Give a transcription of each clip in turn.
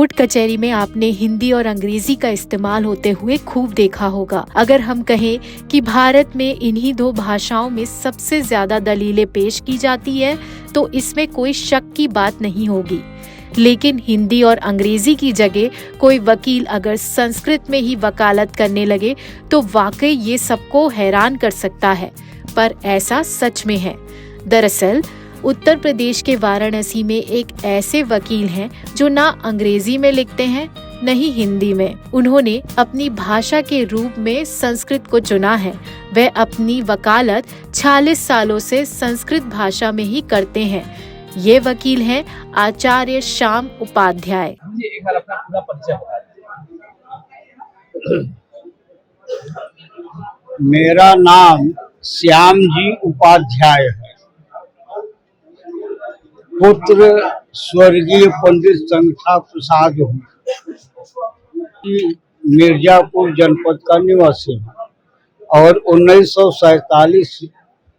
Court कचहरी में आपने हिंदी और अंग्रेजी का इस्तेमाल होते हुए खूब देखा होगा। अगर हम कहें कि भारत में इन्हीं दो भाषाओं में सबसे ज्यादा दलीलें पेश की जाती है तो इसमें कोई शक की बात नहीं होगी। लेकिन हिंदी और अंग्रेजी की जगह कोई वकील अगर संस्कृत में ही वकालत करने लगे तो वाकई ये सबको हैरान कर सकता है, पर ऐसा सच में है। दरअसल उत्तर प्रदेश के वाराणसी में एक ऐसे वकील हैं जो ना अंग्रेजी में लिखते हैं न ही हिंदी में। उन्होंने अपनी भाषा के रूप में संस्कृत को चुना है। वह अपनी वकालत 46 सालों से संस्कृत भाषा में ही करते हैं। ये वकील हैं आचार्य श्याम उपाध्याय। एक बार अपना पूरा परिचय बता दीजिए। मेरा नाम श्याम जी उपाध्याय है, पुत्र स्वर्गीय पंडित संख्या प्रसाद हूँ, मिर्जापुर जनपद का निवासी हूँ और 1947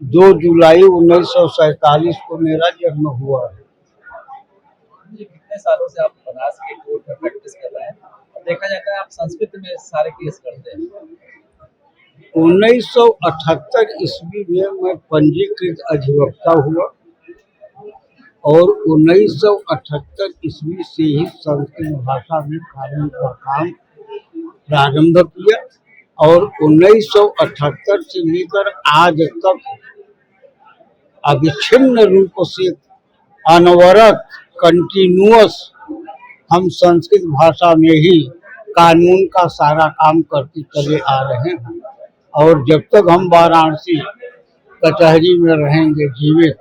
2 जुलाई 1947 को मेरा जन्म हुआ है। कितने सालों से आप बनारस के कोर्ट में प्रैक्टिस कर रहे हैं? देखा जाता है आप संस्कृत में सारे केस करते हैं। 1978 ईस्वी में मैं पंजीकृत अधिवक्ता हुआ और 1978 ईस्वी से ही संस्कृत भाषा में कानून का काम प्रारंभ किया और 1978 से लेकर आज तक अविच्छिन्न रूप से अनवरत कंटिन्यूअस हम संस्कृत भाषा में ही कानून का सारा काम करते चले आ रहे हैं और जब तक हम वाराणसी कचहरी में रहेंगे जीवित,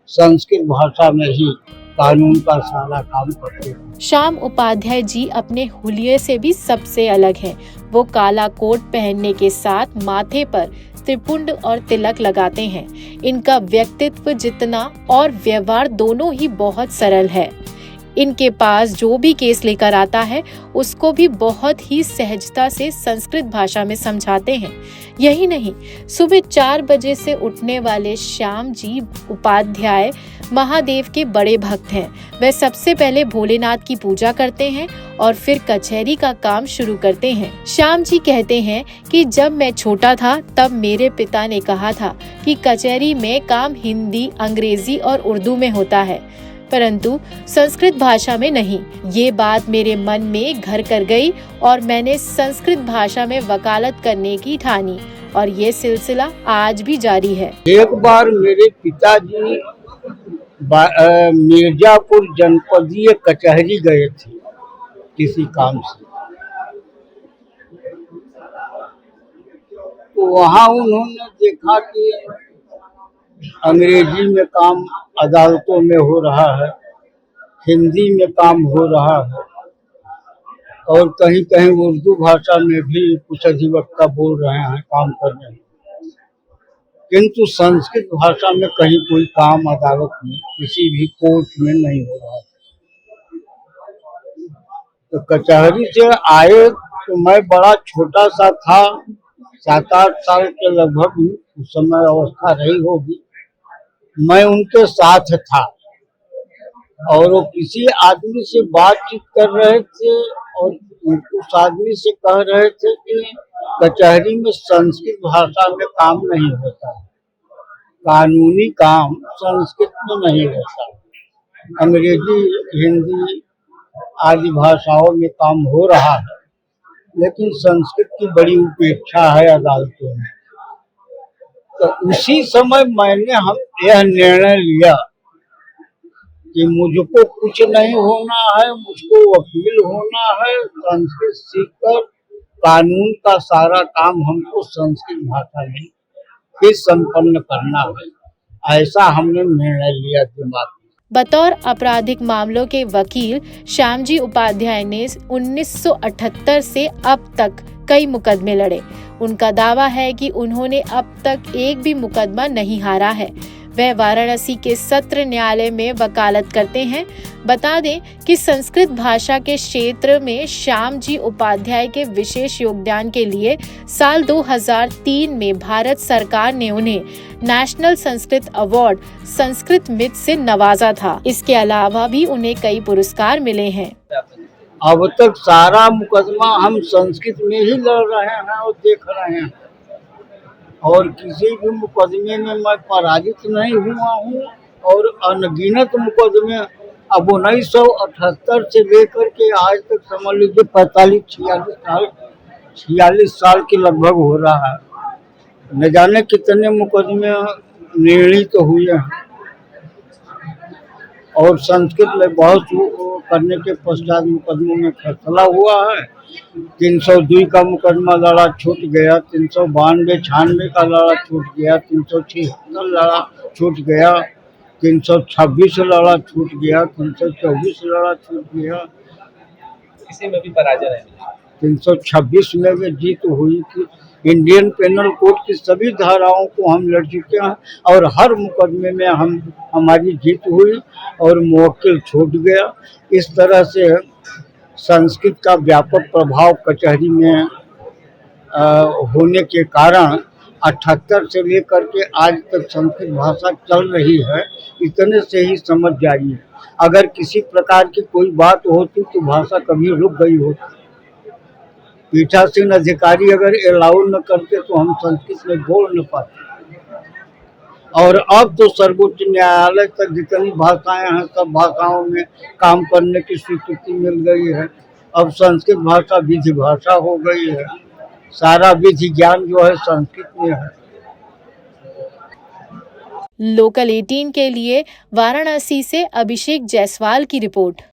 संस्कृत भाषा में ही कानून का सारा काम करते हैं। श्याम उपाध्याय जी अपने हुलिये से भी सबसे अलग हैं। वो काला कोट पहनने के साथ माथे पर त्रिपुंड और तिलक लगाते हैं। इनका व्यक्तित्व जितना और व्यवहार दोनों ही बहुत सरल है। इनके पास जो भी केस लेकर आता है उसको भी बहुत ही सहजता से संस्कृत भाषा में समझाते हैं। यही नहीं, सुबह 4 बजे से उठने वाले श्याम जी उपाध्याय महादेव के बड़े भक्त हैं। वह सबसे पहले भोलेनाथ की पूजा करते हैं और फिर कचहरी का काम शुरू करते हैं। श्याम जी कहते हैं कि जब मैं छोटा था तब मेरे पिता ने कहा था कि कचहरी में काम हिंदी, अंग्रेजी और उर्दू में होता है, परंतु संस्कृत भाषा में नहीं। ये बात मेरे मन में घर कर गई और मैंने संस्कृत भाषा में वकालत करने की ठानी और ये सिलसिला आज भी जारी है। एक बार मेरे पिताजी मिर्जापुर जनपदीय कचहरी गए थे किसी काम से, तो वहाँ उन्होंने देखा कि अंग्रेजी में काम अदालतों में हो रहा है, हिंदी में काम हो रहा है और कहीं कहीं उर्दू भाषा में भी कुछ अधिवक्ता बोल रहे हैं, काम कर रहे हैं, किंतु संस्कृत भाषा में कहीं कोई काम अदालत में किसी भी कोर्ट में नहीं हो रहा। तो कचहरी से आए तो मैं बड़ा छोटा सा था, 7-8 साल के लगभग, उस समय अवस्था रही होगी। मैं उनके साथ था और वो किसी आदमी से बातचीत कर रहे थे और उस आदमी से कह रहे थे कि कचहरी में संस्कृत भाषा में काम नहीं होता है, कानूनी काम संस्कृत में नहीं होता, अंग्रेजी, हिंदी आदि भाषाओं में काम हो रहा है, लेकिन संस्कृत की बड़ी उपेक्षा है अदालतों में। तो उसी समय मैंने यह निर्णय लिया कि मुझको कुछ नहीं होना है, मुझको वकील होना है, संस्कृत सीखकर कानून का सारा काम हमको संस्कृत भाषा में ही संपन्न करना है। ऐसा हमने निर्णय लिया दिमाग में। बतौर आपराधिक मामलों के वकील श्याम जी उपाध्याय ने 1978 से अब तक कई मुकदमे लड़े। उनका दावा है कि उन्होंने अब तक एक भी मुकदमा नहीं हारा है। वह वाराणसी के सत्र न्यायालय में वकालत करते हैं। बता दें कि संस्कृत भाषा के क्षेत्र में श्याम जी उपाध्याय के विशेष योगदान के लिए साल 2003 में भारत सरकार ने उन्हें नेशनल संस्कृत अवार्ड संस्कृत मित्र से नवाजा था। इसके अलावा भी उन्हें कई पुरस्कार मिले हैं। अब तक सारा मुकदमा हम संस्कृत में ही लड़ रहे हैं और देख रहे हैं, और किसी भी मुकदमे में मैं पराजित नहीं हुआ हूँ। और अनगिनत मुकदमे अब 1978 से लेकर के आज तक समझ लीजिए 46 साल के लगभग हो रहा है। न जाने कितने मुकदमे निर्णीत हुए हैं, और संस्कृत में बहुत करने के पश्चात मुकदमों में फैसला हुआ है। 302 का मुकदमा लड़ा, छूट गया। 392 96 का लड़ा, छूट गया। 376 लड़ा, छूट गया। 326 लड़ा, छूट गया। 324 लड़ा, छूट गया। किसी में भी पराजय नहीं मिली। 326 में भी जीत हुई थी। इंडियन पेनल कोड की सभी धाराओं को हम लड़ चुके हैं, और हर मुकदमे में हमारी जीत हुई और मुवक्किल छूट गया। इस तरह से संस्कृत का व्यापक प्रभाव कचहरी में होने के कारण 78 से लेकर के आज तक संस्कृत भाषा चल रही है। इतने से ही समझ जाइए, अगर किसी प्रकार की कोई बात होती तो भाषा कभी रुक गई होती। पीठासीन अधिकारी अगर अलाउ न करते तो हम संस्कृत में बोल न पाते। और अब तो सर्वोच्च न्यायालय तक जितनी भाषाएं हैं सब भाषाओं में काम करने की स्वीकृति मिल गई है। अब संस्कृत भाषा विधि भाषा हो गई है। सारा विधि ज्ञान जो है संस्कृत में है। लोकल 18 के लिए वाराणसी से अभिषेक जायसवाल की रिपोर्ट।